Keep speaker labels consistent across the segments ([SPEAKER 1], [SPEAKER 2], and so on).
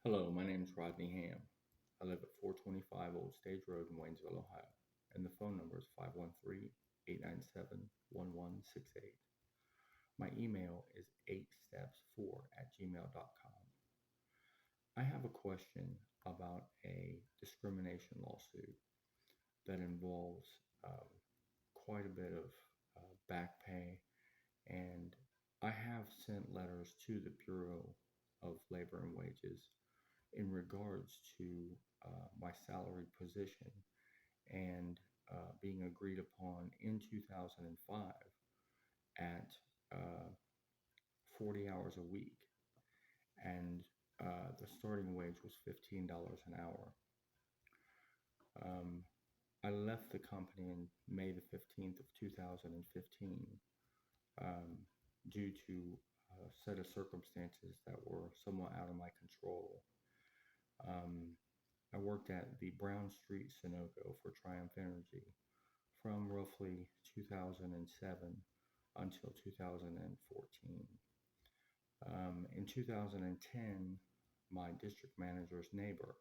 [SPEAKER 1] Hello, my name is Rodney Hamm. I live at 425 Old Stage Road in Waynesville, Ohio, and the phone number is 513-897-1168. My email is 8steps4 at gmail.com. I have a question about a discrimination lawsuit that involves quite a bit of back pay, and I have sent letters to the Bureau of Labor and Wages in regards to my salaried position and being agreed upon in 2005 at uh, 40 hours a week. And the starting wage was $15 an hour. Um, I left the company in May the 15th of 2015 um, due to a set of circumstances that were somewhat out of my control. Um, I worked at the Brown Street Sunoco for Triumph Energy from roughly 2007 until 2014. In 2010, my district manager's neighbor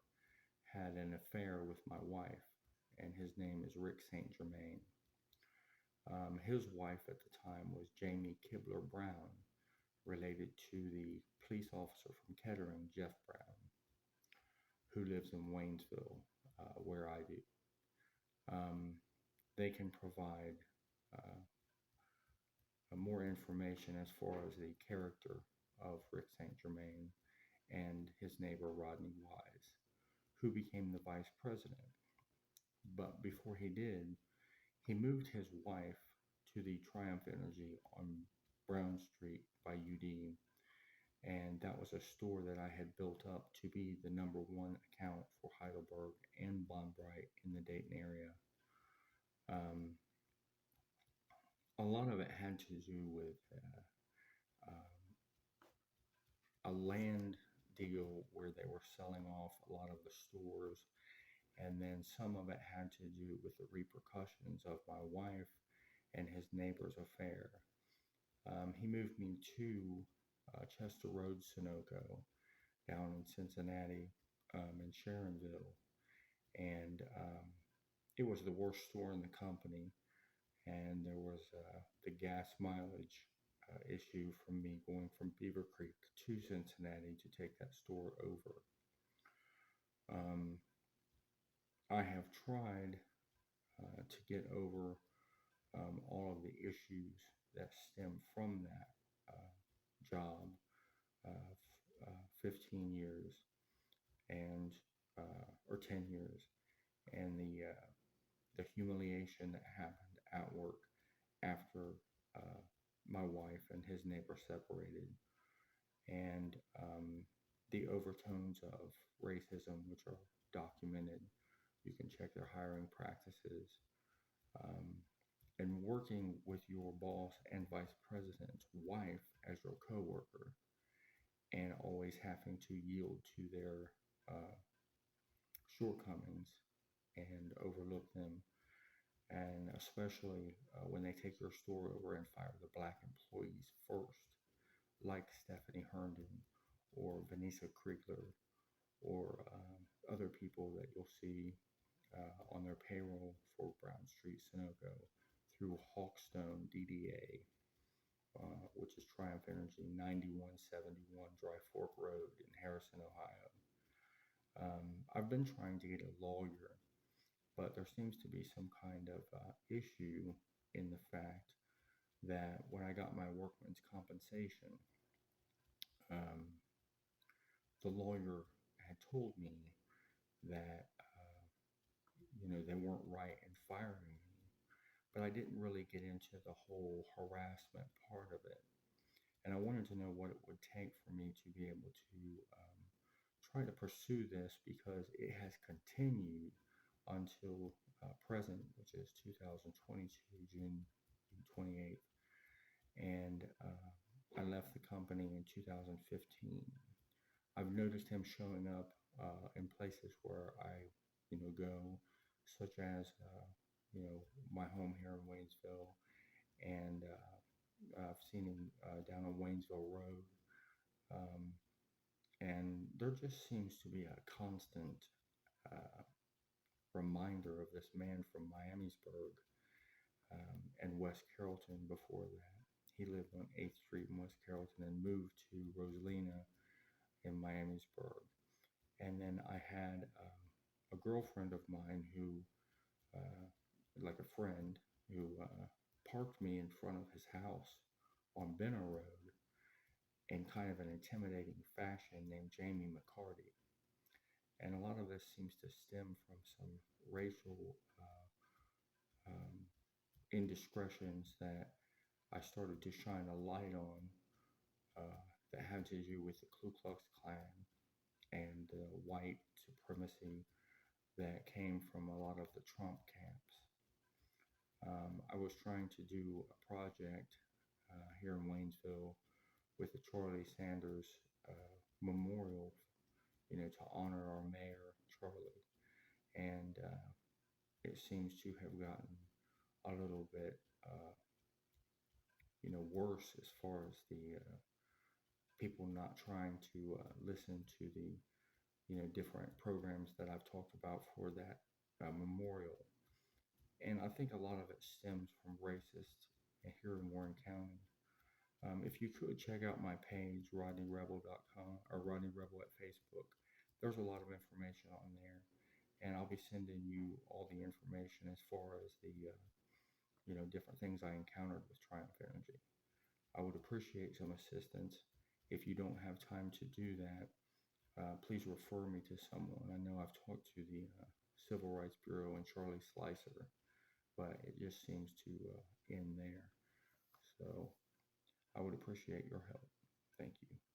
[SPEAKER 1] had an affair with my wife, and his name is Rick St. Germain. His wife at the time was Jamie Kibler Brown, related to the police officer from Kettering, Jeff Brown, who lives in Waynesville, where I do. Um, they can provide uh, more information as far as the character of Rick St. Germain and his neighbor Rodney Wise, who became the vice president. But before he did, he moved his wife to the Triumph Energy on Brown Street by UD, and that was a store that I had built up to be the number one account for Heidelberg and Bond Bright in the Dayton area. Um, a lot of it had to do with a land deal where they were selling off a lot of the stores, and then some of it had to do with the repercussions of my wife and his neighbor's affair. He moved me to Chester Road, Sunoco, down in Cincinnati, in Sharonville, and it was the worst store in the company. And there was the gas mileage issue from me going from Beaver Creek to Cincinnati to take that store over. I have tried to get over all of the issues that stem from that job, 15 years and or 10 years, and the humiliation that happened at work after my wife and his neighbor separated, and the overtones of racism, which are documented. You can check their hiring practices. Um, and working with your boss and vice president's wife as your coworker, and always having to yield to their shortcomings and overlook them, and especially when they take your store over and fire the black employees first, like Stephanie Herndon or Vanessa Kriegler or other people that you'll see on their payroll for Brown Street Sunoco through Hawkstone DDA, which is Triumph Energy, 9171 Dry Fork Road in Harrison, Ohio. I've been trying to get a lawyer, but there seems to be some kind of issue in the fact that when I got my workman's compensation, um, the lawyer had told me that they weren't right in firing me, but I didn't really get into the whole harassment part of it. And I wanted to know what it would take for me to be able to try to pursue this, because it has continued until present, which is 2022, June 28th. And I left the company in 2015. I've noticed him showing up in places where I, go, such as, my home here in Waynesville, and I've seen him down on Waynesville Road, and there just seems to be a constant uh, reminder of this man from Miamisburg and West Carrollton before that. He lived on 8th Street in West Carrollton and moved to Rosalina in Miamisburg. And then I had a girlfriend of mine who, uh, like a friend, who parked me in front of his house on Benner Road in kind of an intimidating fashion named Jamie McCarty. And a lot of this seems to stem from some racial um, indiscretions that I started to shine a light on that had to do with the Ku Klux Klan and the white supremacy that came from a lot of the Trump camps. I was trying to do a project here in Waynesville with the Charlie Sanders memorial, to honor our mayor, Charlie. And it seems to have gotten a little bit, worse as far as the people not trying to listen to the, different programs that I've talked about for that memorial. And I think a lot of it stems from racists here in Warren County. If you could check out my page, rodneyrebel.com or Rodney Rebel at Facebook, there's a lot of information on there. And I'll be sending you all the information as far as the, different things I encountered with Triumph Energy. I would appreciate some assistance. If you don't have time to do that, please refer me to someone. I know I've talked to the Civil Rights Bureau and Charlie Slicer, but it just seems to end there. So I would appreciate your help. Thank you.